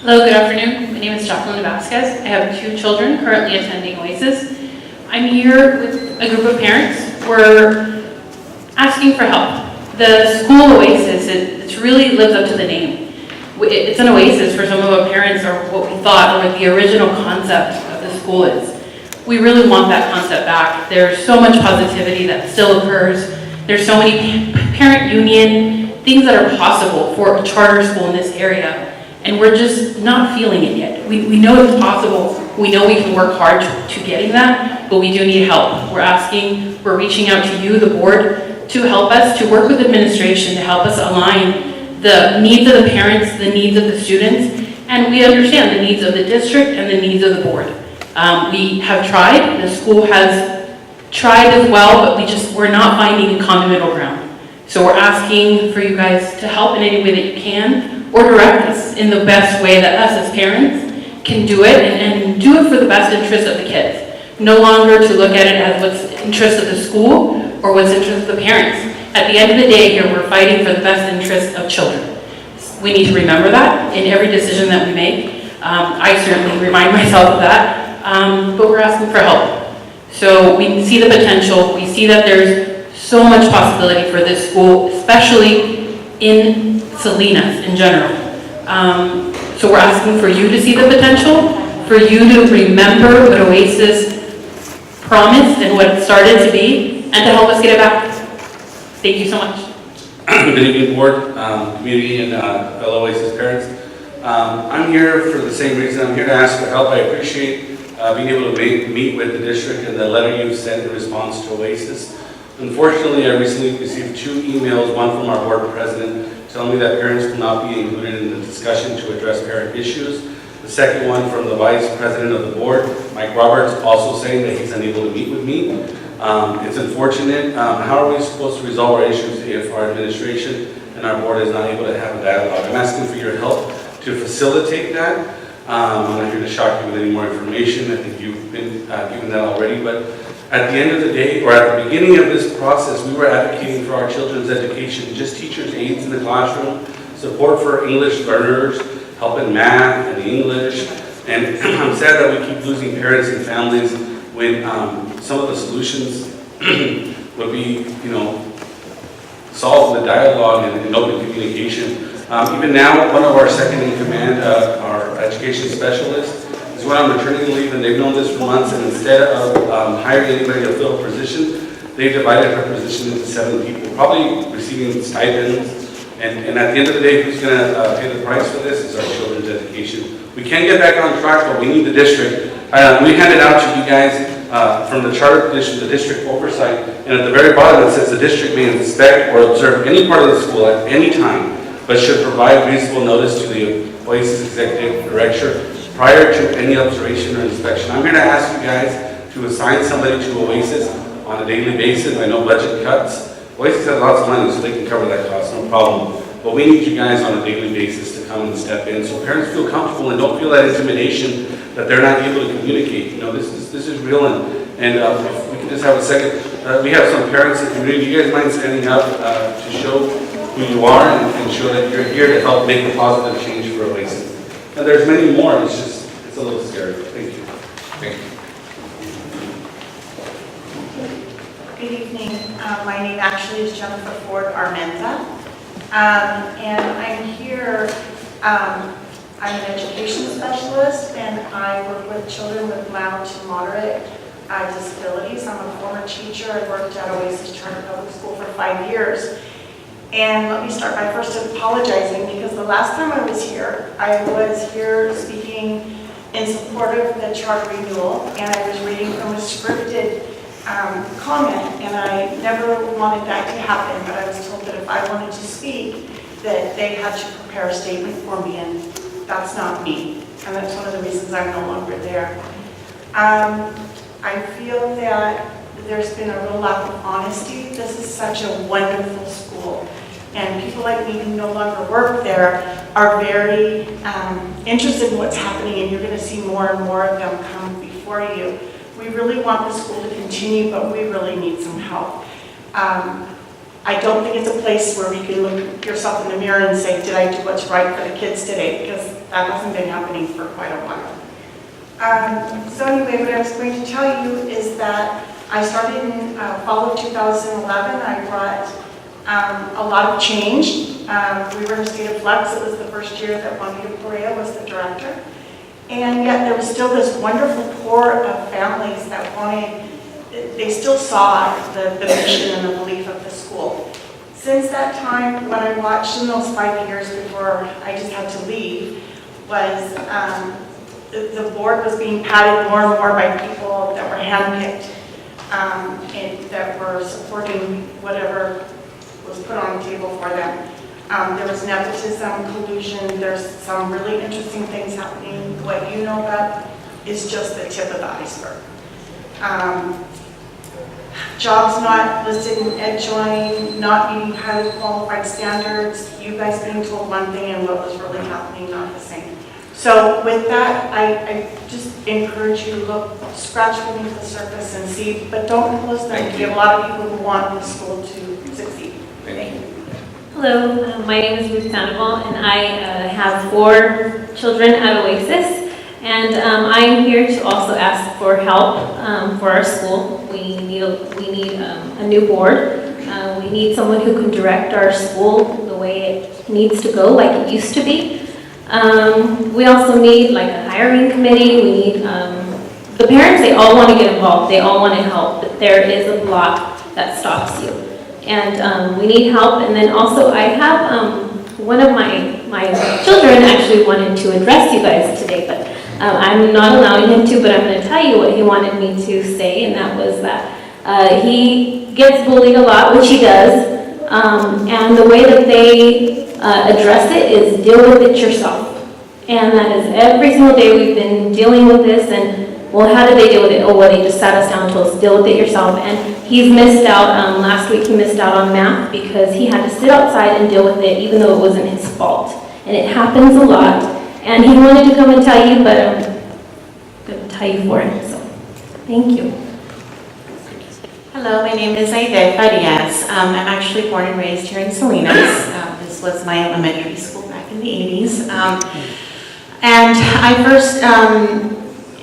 Hello, good afternoon. My name is Jacqueline Vasquez. I have 2 children currently attending Oasis. I'm here with a group of parents. We're asking for help. The school Oasis, it really lives up to the name. It's an oasis for some of our parents, or what we thought, or what the original concept of the school is. We really want that concept back. There's so much positivity that still occurs. There's so many parent union, things that are possible for a charter school in this area. And we're just not feeling it yet. We know it's possible. We know we can work hard to getting that, but we do need help. We're reaching out to you, the board, to help us, to work with administration, to help us align the needs of the parents, the needs of the students, and we understand the needs of the district and the needs of the board. We have tried, the school has tried as well, but we're not finding a common middle ground. So we're asking for you guys to help in any way that you can, or direct us in the best way that us as parents can do it, and do it for the best interest of the kids. No longer to look at it as what's interest of the school or what's interest of the parents. At the end of the day here, we're fighting for the best interest of children. We need to remember that in every decision that we make. I certainly remind myself of that, but we're asking for help. So we see the potential, we see that there's so much possibility for this school, especially in Salinas in general. So we're asking for you to see the potential, for you to remember what Oasis promised and what it started to be, and to help us get it back. Thank you so much. Good evening, board, community, and fellow Oasis parents. I'm here for the same reason. I'm here to ask for help. I appreciate being able to meet with the district and the letter you've sent in response to Oasis. Unfortunately, I recently received 2 emails, one from our board president telling me that parents will not be included in the discussion to address parent issues. The second one from the vice president of the board, Mike Roberts, also saying that he's unable to meet with me. It's unfortunate. How are we supposed to resolve our issues if our administration and our board is not able to have a dialogue? I'm asking for your help to facilitate that. I'm not here to shock you with any more information. I think you've been given that already, but at the end of the day, or at the beginning of this process, we were advocating for our children's education, just teachers' aides in the classroom, support for English learners, help in math and English, and I'm sad that we keep losing parents and families when some of the solutions would be, solved with dialogue and open communication. Even now, one of our second in command, our education specialist, is went on maternity leave, and they've known this for months, and instead of hiring anybody to fill a position, they've divided her position into 7 people, probably receiving stipends. And at the end of the day, who's going to pay the price for this is our children's education. We can get back on track, but we need the district. We handed out to you guys from the charter district, the district oversight, and at the very bottom it says the district may inspect or observe any part of the school at any time, but should provide reasonable notice to the Oasis executive director prior to any observation or inspection. I'm here to ask you guys to assign somebody to Oasis on a daily basis. I know budget cuts. Oasis has lots of money, so they can cover that cost, no problem. But we need you guys on a daily basis to come and step in, so parents feel comfortable and don't feel that intimidation that they're not able to communicate. This is real, and if we can just have a second. We have some parents in the community. You guys mind standing up to show who you are and show that you're here to help make a positive change for Oasis. And there's many more. It's a little scary. Thank you. Thank you. Good evening. My name actually is Jennifer Ford Armenta, and I'm here. I'm an education specialist, and I work with children with mild to moderate disabilities. I'm a former teacher. I worked at Oasis Charter Public School for 5 years. And let me start by first apologizing, because the last time I was here speaking in support of the charter renewal, and I was reading from a scripted comment, and I never wanted that to happen, but I was told that if I wanted to speak, that they had to prepare a statement for me, and that's not me, and that's one of the reasons I'm no longer there. I feel that there's been a real lack of honesty. This is such a wonderful school, and people like me who no longer work there are very interested in what's happening, and you're going to see more and more of them come before you. We really want the school to continue, but we really need some help. I don't think it's a place where we can look yourself in the mirror and say, did I do what's right for the kids today? Because that hasn't been happening for quite a while. So anyway, what I was going to tell you is that I started in fall of 2011. I brought a lot of change. We were in a state of flux. It was the first year that Juanita Correa was the director. And yet there was still this wonderful core of families that wanted, they still saw the mission and the belief of the school. Since that time, what I watched in those 5 years before I just had to leave was the board was being padded more and more by people that were handpicked and that were supporting whatever was put on the table for them. There was nepotism, collusion, there's some really interesting things happening. What you know about is just the tip of the iceberg. Jobs not listed in EdJoin, not meeting highly qualified standards, you guys being told one thing and what was really happening not the same. So with that, I just encourage you to look, scratch beneath the surface and see, but don't close them. We have a lot of people who want the school to succeed. Thank you. Hello, my name is Ruth Sandoval, and I have 4 children at Oasis. And I'm here to also ask for help for our school. We need a new board. We need someone who can direct our school the way it needs to go, like it used to be. We also need like a hiring committee. We need the parents. They all want to get involved. They all want to help, but there is a block that stops you. And we need help. And then also, I have one of my children actually wanted to address you guys today, but I'm not allowing him to, but I'm going to tell you what he wanted me to say, and that was that he gets bullied a lot, which he does, and the way that they address it is deal with it yourself. And that is every single day we've been dealing with this, and well, how did they deal with it? Oh, well, they just sat us down and told us, deal with it yourself. And he's missed out, last week he missed out on math because he had to sit outside and deal with it even though it wasn't his fault. And it happens a lot. And he wanted to come and tell you, but I'm going to tell you for him, so thank you. Hello, my name is Aide Farias. I'm actually born and raised here in Salinas. This was my elementary school back in the 80s. And I first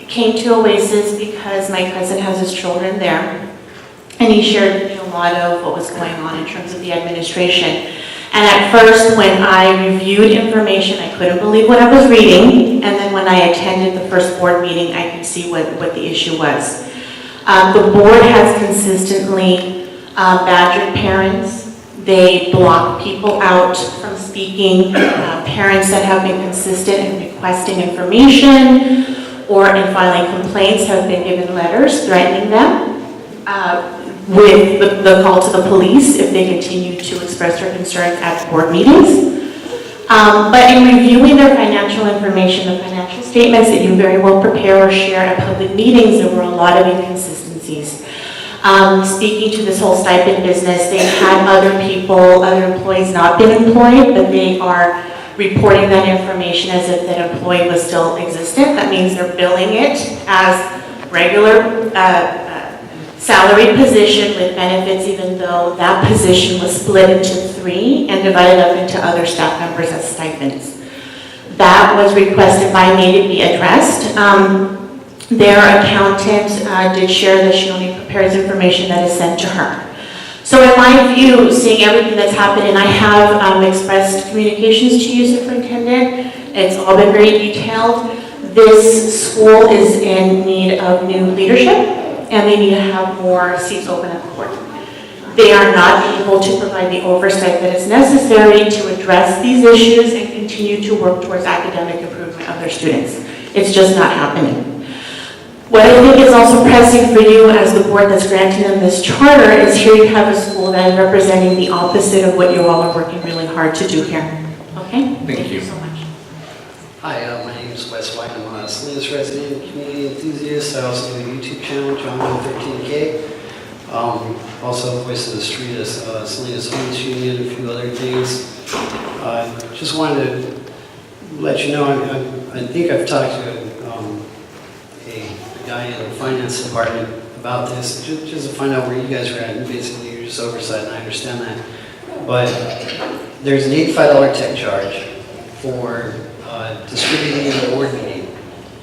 came to Oasis because my cousin has his children there. And he shared with me a lot of what was going on in terms of the administration. And at first, when I reviewed information, I couldn't believe what I was reading. And then when I attended the first board meeting, I could see what the issue was. The board has consistently badgered parents. They block people out from speaking. Parents that have been consistent in requesting information or in filing complaints have been given letters threatening them with the call to the police if they continue to express their concerns at board meetings. But in reviewing their financial information, the financial statements that you very well prepare or share at public meetings, there were a lot of inconsistencies. Speaking to this whole stipend business, they've had other people, other employees not been employed, but they are reporting that information as if that employee was still existent. That means they're billing it as regular salaried position with benefits, even though that position was split into 3 and divided up into other staff members as stipends. That was requested by me to be addressed. Their accountant did share that she only prepares information that is sent to her. So in my view, seeing everything that's happened, and I have expressed communications to you, Superintendent, it's all been very detailed. This school is in need of new leadership, and they need to have more seats open at the board. They are not able to provide the oversight that is necessary to address these issues and continue to work towards academic improvement of their students. It's just not happening. What I think is also pressing for you as the board that's granting them this charter is here you have a school that is representing the opposite of what you all are working really hard to do here. Okay? Thank you so much. Hi, my name is Wes White. I'm a Salinas resident, community enthusiast. I also do a YouTube channel, John13K. Also, Voice of the Street is Salinas Homeless Union, a few other things. Just wanted to let you know, I think I've talked to a guy in the finance department about this, just to find out where you guys are at, and basically you're just oversight, and I understand that. But there's an $85 tech charge for distributing in the board meeting.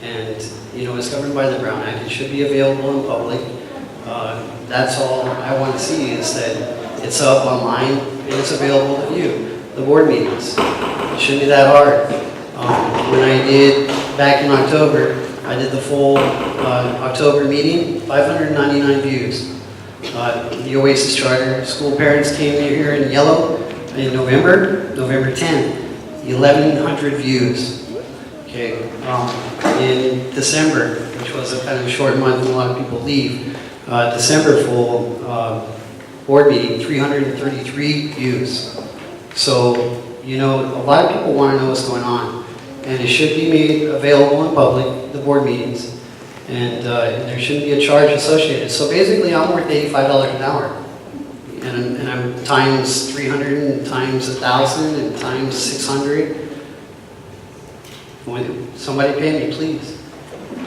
And, it's governed by the Brown Act. It should be available in public. That's all I want to see, is that it's up online and it's available to view, the board meetings. It shouldn't be that hard. When I did, back in October, I did the full October meeting, 599 views. The Oasis Charter School parents came here in yellow in November 10th, 1,100 views. Okay, in December, which was a kind of a short month and a lot of people leave, December full board meeting, 333 views. So, a lot of people want to know what's going on. And it should be made available in public, the board meetings. And there shouldn't be a charge associated. So basically, I'm worth $85 an hour. And I'm times 300 and times 1,000 and times 600. Somebody pay me, please.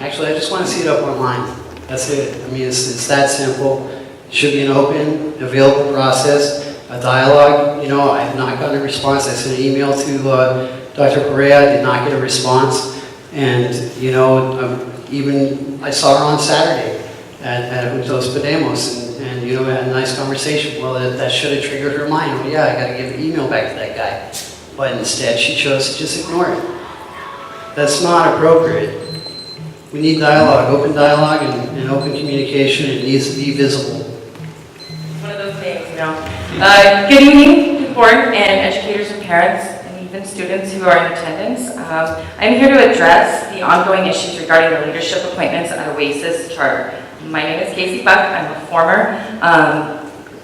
Actually, I just want to see it up online. That's it. I mean, it's that simple. It should be an open, available process, a dialogue. I have not gotten a response. I sent an email to Dr. Correa, I did not get a response. And, even I saw her on Saturday at Juntos Podemos, and we had a nice conversation. Well, that should have triggered her mind. Well, yeah, I got to give an email back to that guy. But instead, she chose to just ignore it. That's not appropriate. We need dialogue, open dialogue, and open communication. It needs to be visible. One of those things, Good evening to the board and educators and parents, and even students who are in attendance. I'm here to address the ongoing issues regarding the leadership appointments at Oasis Charter. My name is Casey Buck. I'm a former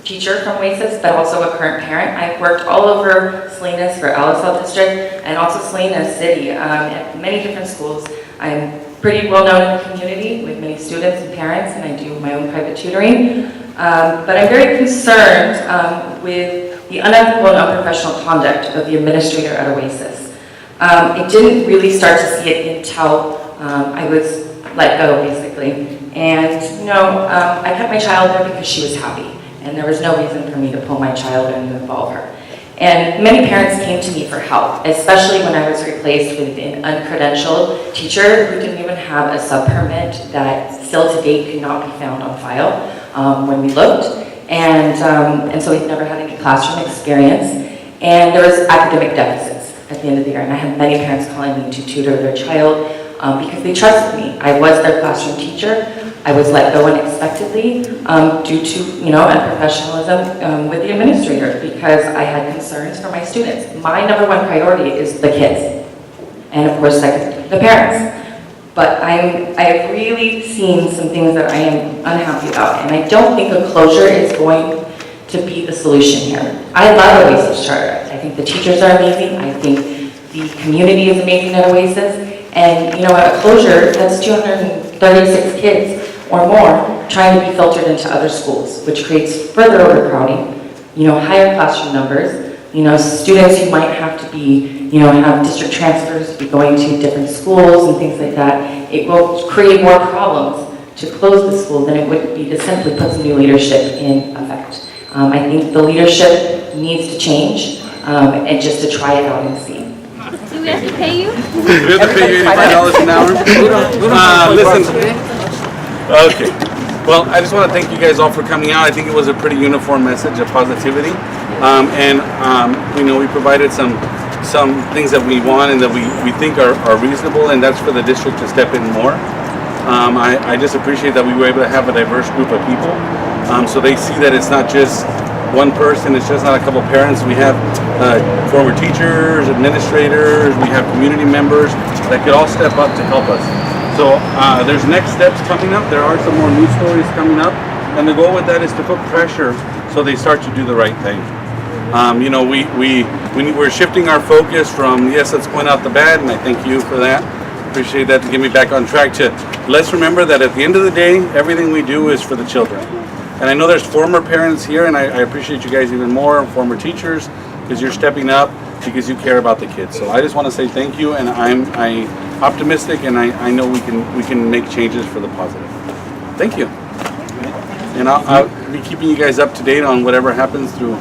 teacher from Oasis, but also a current parent. I've worked all over Salinas for Alisal District and also Salinas City at many different schools. I'm pretty well known in the community with many students and parents, and I do my own private tutoring. But I'm very concerned with the unethical and unprofessional conduct of the administrator at Oasis. I didn't really start to see it until I was let go, basically. And, I kept my child there because she was happy. And there was no reason for me to pull my child in and involve her. And many parents came to me for help, especially when I was replaced with an uncredentialed teacher who didn't even have a sub-permit that still to date could not be found on file when we looked. And so he'd never had any classroom experience. And there was academic deficits at the end of the year. And I had many parents calling me to tutor their child because they trusted me. I was their classroom teacher. I was let go unexpectedly due to, unprofessionalism with the administrator because I had concerns for my students. My number one priority is the kids, and of course, second, the parents. But I've really seen some things that I am unhappy about, and I don't think a closure is going to be the solution here. I love Oasis Charter. I think the teachers are amazing. I think the community is amazing at Oasis. And a closure, that's 236 kids or more trying to be filtered into other schools, which creates further overcrowding, higher classroom numbers, students who might have to be, have district transfers, be going to different schools and things like that. It will create more problems to close the school than it would be to simply put some new leadership in effect. I think the leadership needs to change and just to try it out and see. Do we have to pay you? We have to pay you $85 an hour? Listen. Okay. Well, I just want to thank you guys all for coming out. I think it was a pretty uniform message of positivity. We provided some things that we want and that we think are reasonable, and that's for the district to step in more. I just appreciate that we were able to have a diverse group of people. So they see that it's not just one person, it's just not a couple parents. We have former teachers, administrators, we have community members that could all step up to help us. So there's next steps coming up. There are some more news stories coming up, and the goal with that is to put pressure so they start to do the right thing. We're shifting our focus from, yes, let's point out the bad, and I thank you for that. Appreciate that to get me back on track to let's remember that at the end of the day, everything we do is for the children. And I know there's former parents here, and I appreciate you guys even more, former teachers, because you're stepping up because you care about the kids. So I just want to say thank you, and I'm optimistic, and I know we can make changes for the positive. Thank you. And I'll be keeping you guys up to date on whatever happens through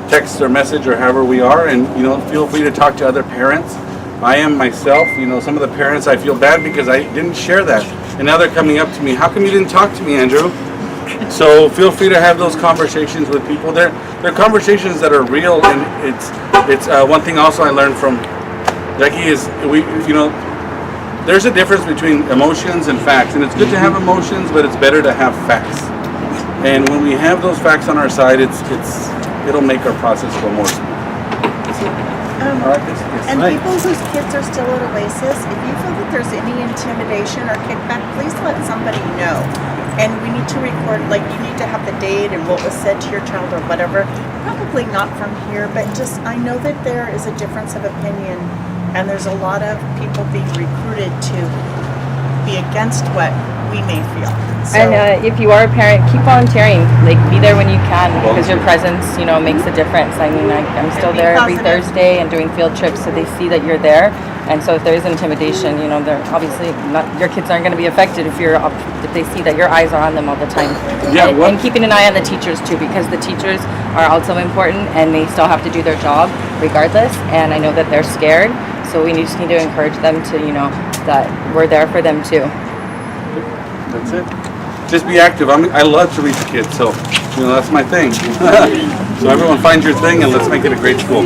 text or message or however we are, and feel free to talk to other parents I am myself. You know, some of the parents, I feel bad because I didn't share that. And now they're coming up to me, how come you didn't talk to me, Andrew? So feel free to have those conversations with people. They're conversations that are real, and it's one thing also I learned from Becky is there's a difference between emotions and facts, and it's good to have emotions, but it's better to have facts. And when we have those facts on our side, it'll make our process go more smooth. All right, yes. And people whose kids are still at Oasis, if you feel that there's any intimidation or kickback, please let somebody know. And we need to record, like you need to have the date and what was said to your child or whatever. Probably not from here, but just, I know that there is a difference of opinion and there's a lot of people being recruited to be against what we may feel. So, And if you are a parent, keep volunteering. Like, be there when you can, because your presence, makes a difference. I mean, I'm still there every Thursday and doing field trips, so they see that you're there. And so if there is intimidation, they're obviously not. Your kids aren't going to be affected if they see that your eyes are on them all the time. Yeah, and keeping an eye on the teachers too, because the teachers are also important, and they still have to do their job regardless. And I know that they're scared, so we just need to encourage them to, that we're there for them too. That's it. Just be active. I love to reach kids, so that's my thing. So everyone find your thing and let's make it a great school.